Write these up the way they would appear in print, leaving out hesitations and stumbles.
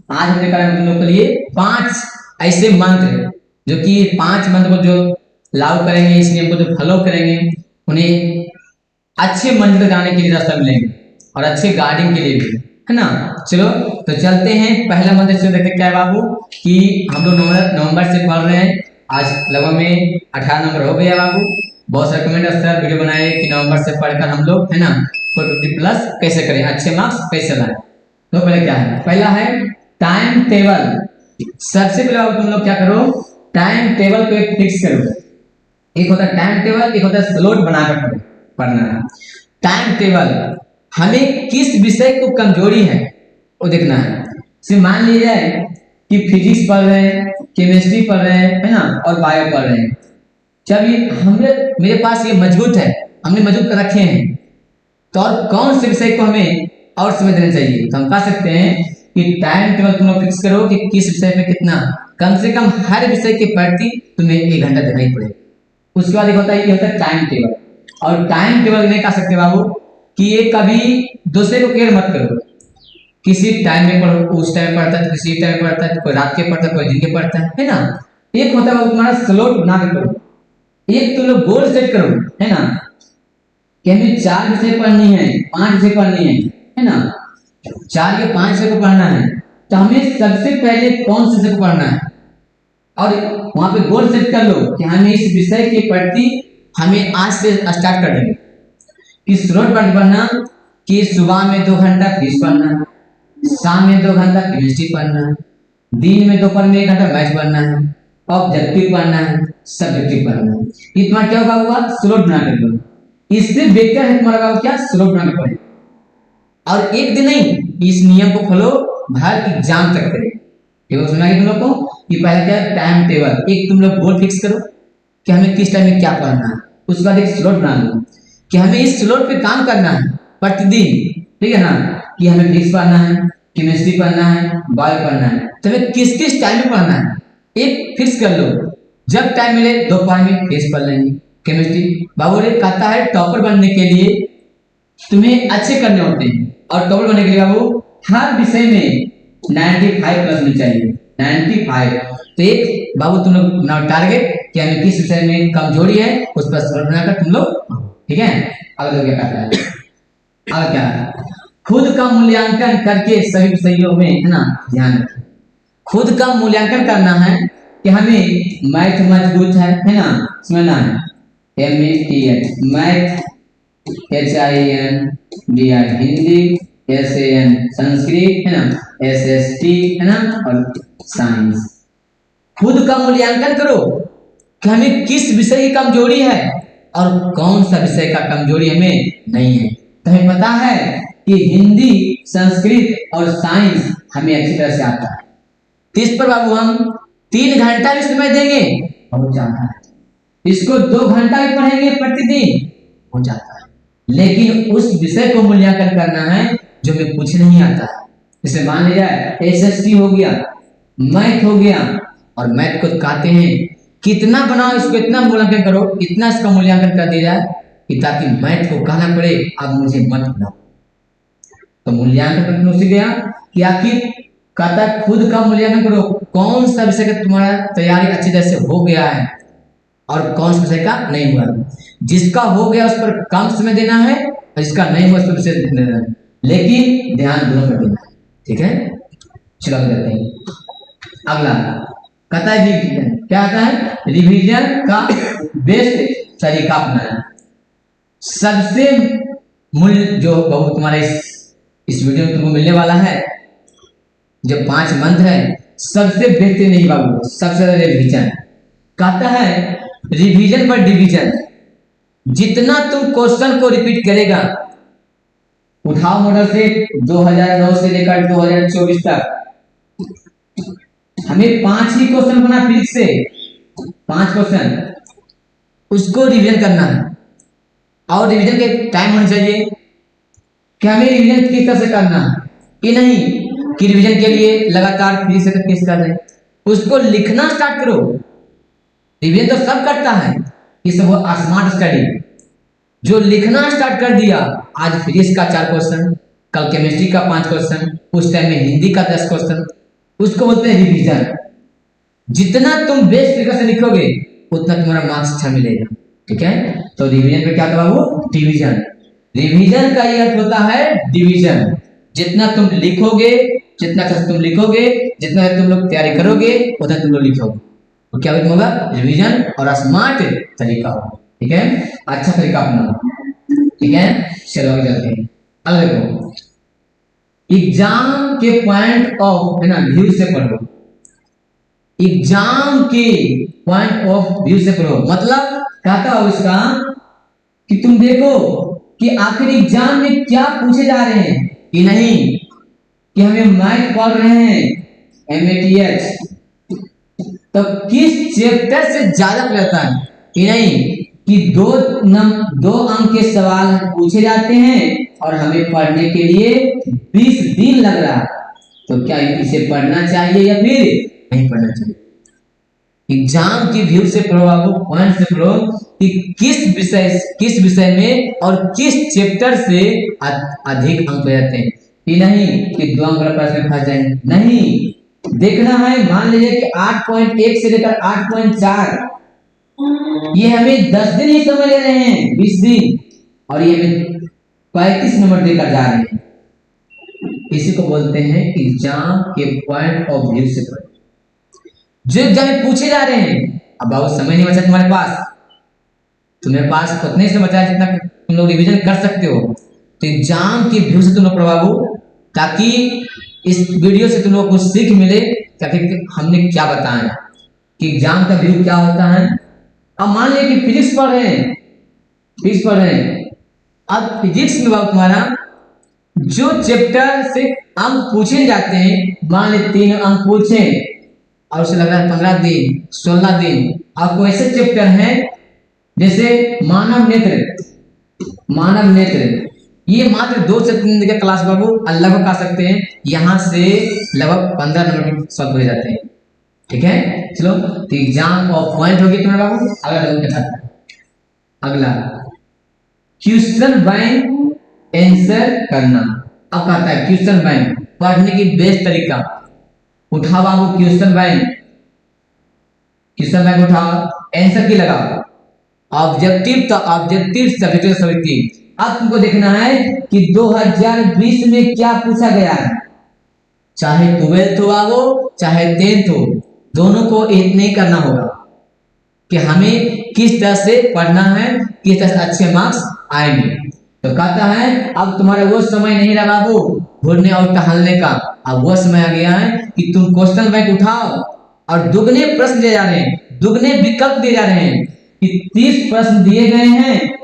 आज हमने करा तुम लोग के लिए 5 ऐसे मंत्र, जो कि 5 मंत्र को जो लागू करेंगे, इस नियम को जो फॉलो करेंगे, उन्हें अच्छे मंत्र गाने के लिए रास्ता मिलेंगे और अच्छे गार्डिंग के लिए भी, है ना। चलो तो चलते हैं। पहला मंत्र से देखते क्या है बाबू, कि हम लोग नवंबर से पढ़ रहे हैं। आज लगभग में 18 नंबर हो गया बाबू। बहुत सारे कमेंट सर वीडियो बनाए कि नवंबर से पढ़कर हम लोग, है ना, 450 प्लस कैसे करें, अच्छे मार्क्स कैसे लाएं। तो पहले क्या है, पहला है टाइम टेबल। सबसे पहले बाबू तुम लोग क्या करो, टाइम टेबल को एक फिक्स करो। एक होता है टाइम टेबल, एक होता है स्लॉट बनाकर पढ़ना है। टाइम टेबल, हमें किस विषय को कमजोरी है वो देखना है। सिर्फ मान लीजिए कि फिजिक्स पढ़ रहे हैं, केमिस्ट्री पढ़ रहे हैं, है ना, और बायो पढ़ रहे हैं। जब ये हमने मेरे पास ये मजबूत है, हमने मजबूत कर रखे हैं, तो और कौन से विषय को हमें और समय देना चाहिए। तो हम कह सकते हैं कि टाइम टेबल तुम लोग फिक्स करो कि किस विषय में कितना, कम से कम हर विषय के प्रति तुम्हें 1 घंटा देना ही पड़ेगा। उसके बाद एक होता है, ये होता है टाइम टेबल। और टाइम टेबल नहीं कह सकते बाबू कि ये कभी दूसरे को केयर मत करो, किसी टाइम में पढ़ो, उस टाइम पढ़ता है, किसी टाइम पढ़ता है, कोई रात के पढ़ता है, कोई दिन के पढ़ता है ना। एक होता है तुम्हारा स्लॉट बना के करो। एक तुम लोग गोल सेट करो, है ना, कि हमें 4 विषय पढ़नी है, 5 विषय पढ़नी है ना, 4 या 5 विषय को पढ़ना है। तो हमें सबसे पहले कौन से विषय को पढ़ना है, और वहां पे गोल सेट कर लो कि हमें इस विषय के प्रति हमें आज से स्टार्ट कर देंगे कि स्लॉट पढ़ना, कि सुबह में 2 घंटा फिजिक्स पढ़ना, शाम में 2 घंटा केमिस्ट्री पढ़ना, दिन में दोपहर में 1 घंटा मैथ पढ़ना है, ऑब्जेक्टिव पढ़ना है, सब्जेक्टिव पढ़ना है। इतना क्या होगा, स्लॉट बना कर लो। इससे बेहतर है तुम्हारा क्या, स्लॉट बना के पढ़े। और एक दिन नहीं, इस नियम को फॉलो हर एग्जाम तक करें। ठीक है, सुना तुम लोग को कि पहला क्या है, टाइम टेबल। एक तुम लोग गोल फिक्स करो कि हमें किस टाइम में क्या पढ़ना है। उसके बाद एक स्लॉट बना लो कि हमें इस स्लॉट पे काम करना है प्रतिदिन, ठीक है ना, कि हमें फिजिक्स पढ़ना है, केमिस्ट्री पढ़ना है, बायो पढ़ना है। तो हमें किस किस टाइम में पढ़ना है एक फिक्स कर लो। जब टाइम मिले दोपहर में फिजिक्स पढ़ लेंगे, केमिस्ट्री। बाबू रे कहता है टॉपर बनने के लिए तुम्हें अच्छे करने होते हैं, और टॉपर बनने के लिए बाबू हर विषय में 95 प्लस मिल चाहिए, 95। तो एक बाबू तुम लोग बनाओ टारगेट कि हमें किस विषय में कमजोरी है, उस पर स्कोर बनाकर तुम लोग, ठीक है। अगला क्या कहता है, अगला क्या है, खुद का मूल्यांकन करके सभी विषयों में, है ना, ध्यान रखें। खुद का मूल्यांकन करना है कि हमें मैथ मजबूत है ना, समझना है, METH math, HINDI Hindi, SAN Sanskrit, है ना, SST, है ना, और साइंस। खुद का मूल्यांकन करो कि हमें किस विषय की कमजोरी है और कौन सा विषय का कमजोरी हमें नहीं है। तो हमें पता है कि हिंदी, संस्कृत और साइंस हमें अच्छी तरह से आता है। तो इस पर बाबू हम 3 घंटा भी समय देंगे, हो जाता है। इसको 2 घंटा भी पढ़ेंगे प्रतिदिन, हो जाता है। लेकिन उस विषय को मूल्यांकन करना है जो हमें कुछ नहीं आता है। जैसे मान लिया SST हो गया, मैथ हो गया, और मैथ को कहते हैं कितना बनाओ, इसको इतना मूल्यांकन करो, इतना इसका मूल्यांकन कर दिया जाए कि ताकि मैथ को कहना पड़े अब मुझे मत बनाओ। तो मूल्यांकन करने उसे गया कि आखिर कहता है खुद का मूल्यांकन करो, कौन सा विषय का तुम्हारा तैयारी अच्छी तरह से हो गया है और कौन सा विषय का नहीं हुआ। जिसका हो गया उस पर कम समय देना है, और जिसका नहीं हुआ उस पर विशेष देना है, लेकिन ध्यान दोनों पर देना है, ठीक है। चलो देखते हैं अगला। कहता है रिवीजन, क्या आता है, रिवीजन का बेस्ट तरीका अपनाना। सबसे मूल्य जो बहुत तुम्हारा इस वीडियो में तुमको मिलने वाला है, जो 5 मंत्र है, सबसे बेहतरीन नहीं बाबू, सबसे ज्यादा रिवीजन। कहता है रिवीजन पर डिवीजन। जितना तुम क्वेश्चन को रिपीट करेगा, उठाओ मॉडल से 2009 से लेकर 2024 तक, हमें 5 ही क्वेश्चन बना फिजिक्स से, 5 क्वेश्चन, उसको रिवीजन करना है। और रिवीजन के टाइम होना चाहिए कि हमें रिवीजन किस तरह से करना है, कि नहीं कि रिवीजन के लिए लगातार फिजिक्स से फिजिक्स कर रहे हैं। उसको लिखना स्टार्ट करो। रिवीजन तो सब करता है, ये सब स्मार्ट स्टडी। जो लिखना स्टार्ट कर दिया, आज फिजिक्स का 4 क्वेश्चन, कल केमिस्ट्री का 5 क्वेश्चन, उस टाइम में हिंदी का 10 क्वेश्चन, उसको बोलते हैं रिवीजन। जितना तुम बेस्ट तरीके से लिखोगे उतना तुम्हारा मार्क्स अच्छा मिलेगा। ठीक है, तो रिवीजन पे क्या करा वो डिवीजन। रिवीजन का ये अर्थ होता है डिवीजन। जितना तुम लिखोगे, जितना अच्छा तुम लिखोगे, जितना तुम लोग तैयारी करोगे उतना तुम लोग लिखोगे, तो क्या होगा रिवीजन और स्मार्ट तरीका होगा। ठीक है, अच्छा तरीका अपना। ठीक है, चलो आगे चलते हैं। अब देखो एग्जाम के पॉइंट ऑफ है ना व्यू से पढ़ो। एग्जाम के पॉइंट ऑफ व्यू से पढ़ो मतलब कहता हो इसका कि तुम देखो कि आखिर एग्जाम में क्या पूछे जा रहे हैं, कि नहीं कि हमें मैथ पढ़ रहे हैं MATH, तो किस चैप्टर से ज्यादा रहता है, कि नहीं कि दो अंक के सवाल पूछे जाते हैं और हमें पढ़ने के लिए 20 दिन लग रहा है, तो क्या इसे पढ़ना चाहिए या फिर नहीं पढ़ना चाहिए। एग्जाम की व्यू से पढ़ो, आपको पॉइंट से पढ़ो कि किस विषय में और किस चैप्टर से अधिक अंक जाते हैं, कि नहीं कि 2 अंक प्रश्न फंस जाएंगे, नहीं देखना है। मान लीजिए कि 8.1 से लेकर 8.4 ये हमें 10 दिन ही समय ले रहे हैं, 20 दिन, और ये हमें 35 नंबर देकर जा रहे हैं। इसी को बोलते हैं एग्जाम के पॉइंट ऑफ व्यू से पढ़ो। जो एग्जाम में पूछे जा रहे हैं, अब बाबू समय नहीं बचा तुम्हारे पास, तुम्हारे पास उतना ही समय बचा जितना तुम लोग रिवीजन कर सकते हो, तो एग्जाम के व्यू से तुम लोग पढ़ो बाबू, ताकि इस वीडियो से तुम लोग को सीख मिले ताकि हमने क्या बताया कि एग्जाम का व्यू क्या होता है। अब मान लीजिए कि फिजिक्स पढ़ रहे हैं, अब फिजिक्स में बाबू तुम्हारा जो चैप्टर से अंक पूछे जाते हैं, मान लीजिए 3 अंक पूछे और उसे लग रहा है 15 दिन 16 दिन, आपको ऐसे चैप्टर हैं जैसे मानव नेत्र, ये मात्र 2 से 3 दिन का क्लास बाबू लगभग आ सकते हैं, यहाँ से लगभग 15 नंबर सॉल्व हो जाते हैं। ठीक है, चलो तो एग्जाम और पॉइंट हो गया तुम्हारा बाबू। अगला क्वेश्चन बैंक आंसर करना। अब कहता है क्वेश्चन बैंक पढ़ने की बेस्ट तरीका, उठाओ बाबू क्वेश्चन बैंक उठाओ, आंसर की लगाओ, ऑब्जेक्टिव तो ऑब्जेक्टिव, सब्जेक्टिव। अब तुमको देखना है कि 2020 में क्या पूछा गया है, चाहे 12th हो बाबू चाहे 10th हो, दोनों को इतना ही करना होगा कि हमें किस तरह से पढ़ना है, किस तरह से अच्छे मार्क्स आएंगे। तो कहता है अब तुम्हारा वो समय नहीं रहा वो घूरने और टहलने का, अब वो समय आ गया है कि तुम क्वेश्चन बैंक उठाओ और दुगने प्रश्न दिए जा रहे हैं, दुगने विकल्प दिए जा रहे हैं कि 30 प्रश्न दिए गए हैं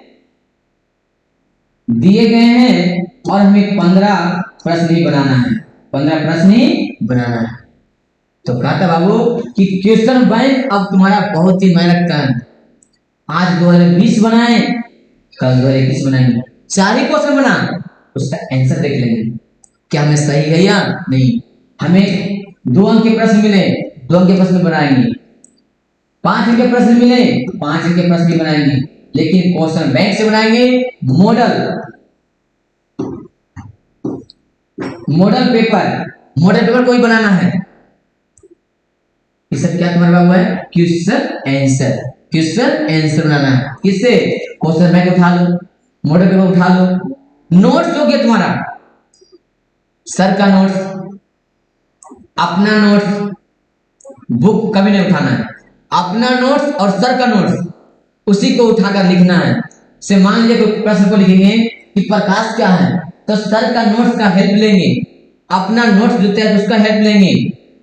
और हमें 15 प्रश्न ही बनाना है, 15 प्रश्न ही बनाना है। तो कहता बाबू कि क्वेश्चन बैंक अब तुम्हारा बहुत ही मायने रखता है। आज 2020 बनाए, कल 2021 बनाएंगे, 4 ही क्वेश्चन बना, उसका आंसर देख लेंगे क्या हमें सही है या नहीं। हमें 2 अंक के प्रश्न मिले, 2 अंक के प्रश्न बनाएंगे, 5 अंक के प्रश्न मिले, 5 अंक के प्रश्न भी बनाएंगे, लेकिन क्वेश्चन बैंक से बनाएंगे। मॉडल पेपर कोई बनाना है, ये सब क्या तुम्हारे बाबू है, क्वेश्चन आंसर बनाना है। किससे, क्वेश्चन बैंक उठा लो, मॉडल पेपर उठा लो। नोट्स हो गया तुम्हारा, सर का नोट्स, अपना नोट्स, बुक कभी नहीं उठाना है, अपना नोट्स और सर का नोट्स उसी को उठाकर लिखना है। से मान लीजिए कोई प्रश्न को लिखेंगे कि प्रकाश क्या है, तो सर का नोट्स का हेल्प लेंगे, अपना नोट्स जो है उसका हेल्प लेंगे,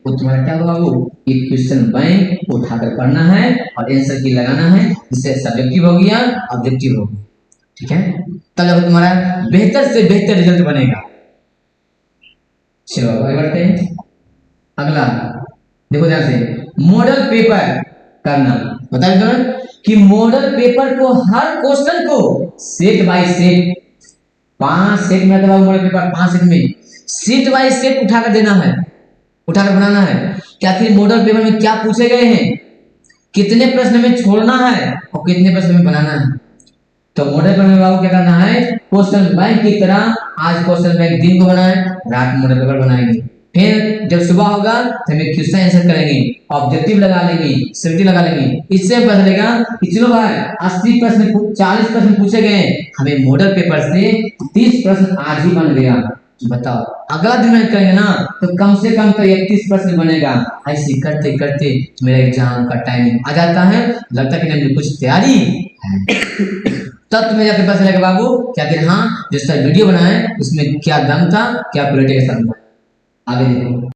वो तुम्हारा क्या होगा, वो एक क्वेश्चन बैंक उठाकर पढ़ना है और आंसर की लगाना है, जिससे सब्जेक्टिव हो गया ऑब्जेक्टिव हो गया। ठीक है, तब जब तुम्हारा बेहतर से बेहतर रिजल्ट बनेगा। चलो आगे बढ़ते हैं। अगला देखो ध्यान से, मॉडल पेपर करना। बता दो कि मॉडल पेपर को हर क्वेश्चन को सेट बाय सेट, 5 सेट में आता है मॉडल पेपर, 5 सेट में सेट बाय सेट उठाकर देना है, उठाकर बनाना है कि आखिर मॉडल पेपर में क्या पूछे गए हैं, कितने प्रश्न में छोड़ना है और कितने प्रश्न में बनाना है। तो मॉडल पेपर में बाबू क्या करना है, क्वेश्चन बैंक की तरह आज क्वेश्चन बैंक दिन को बनाए, रात मॉडल पेपर बनाएंगे। फिर जब सुबह होगा तो हमें क्वेश्चन आंसर करेंगे, ऑब्जेक्टिव लगा लेंगे, सेफ्टी लगा लेंगे। इससे पता चलेगा कि चलो भाई 80 प्रश्न 40 प्रश्न पूछे गए, हमें मॉडल पेपर से 30 प्रश्न आज ही बन गया। बताओ अगला दिन में करेंगे ना तो कम से कम तो 31 प्रश्न बनेगा। ऐसे करते करते मेरा एग्जाम का टाइम आ जाता है, लगता है कि नहीं कुछ तैयारी है। तब तुम्हें जाकर पता चलेगा बाबू क्या कि हाँ जो सर वीडियो बनाए उसमें क्या दम था, क्या क्वालिटी के साथ। आगे देखो।